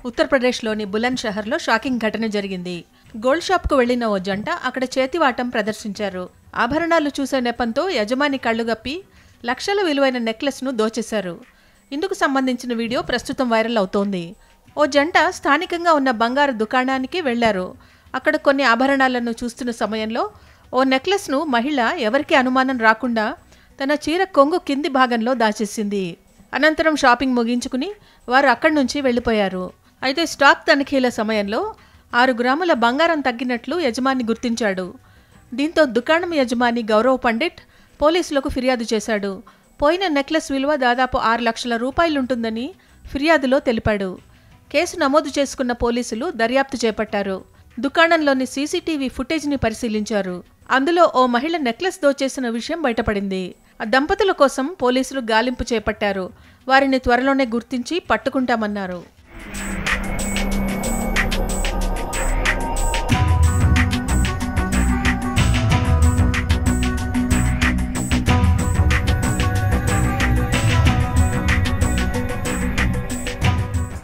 ఉత్తరప్రదేశ్లోని బులంద్ షహర్లో షాకింగ్ ఘటన జరిగింది. గోల్డ్ షాప్కు వెళ్లిన ఓ జంట అక్కడ చేతివాటం ప్రదర్శించారు. ఆభరణాలు చూసే నెపంతో యజమాని కళ్లుగప్పి లక్షల విలువైన నెక్లెస్ను దోచేశారు. ఇందుకు సంబంధించిన వీడియో ప్రస్తుతం వైరల్ అవుతోంది. ఓ జంట స్థానికంగా ఉన్న బంగారు దుకాణానికి వెళ్లారు. అక్కడ కొన్ని ఆభరణాలను చూస్తున్న సమయంలో ఓ నెక్లెస్ను మహిళ ఎవరికీ అనుమానం రాకుండా తన చీర కొంగు కింది భాగంలో దాచేసింది. అనంతరం షాపింగ్ ముగించుకుని వారు అక్కడి నుంచి వెళ్లిపోయారు. అయితే స్టాక్ తనిఖీల సమయంలో 6 గ్రాముల బంగారం తగ్గినట్లు యజమాని గుర్తించాడు. దీంతో దుకాణం యజమాని గౌరవ్ పండిట్ పోలీసులకు ఫిర్యాదు చేశాడు. పోయిన నెక్లెస్ విలువ దాదాపు 6 లక్షల రూపాయలుంటుందని ఫిర్యాదులో తెలిపాడు. కేసు నమోదు చేసుకున్న పోలీసులు దర్యాప్తు చేపట్టారు. దుకాణంలోని సీసీటీవీ ఫుటేజ్ని పరిశీలించారు. అందులో ఓ మహిళ నెక్లెస్ దోచేసిన విషయం బయటపడింది. ఆ దంపతుల కోసం పోలీసులు గాలింపు చేపట్టారు. వారిని త్వరలోనే గుర్తించి పట్టుకుంటామన్నారు.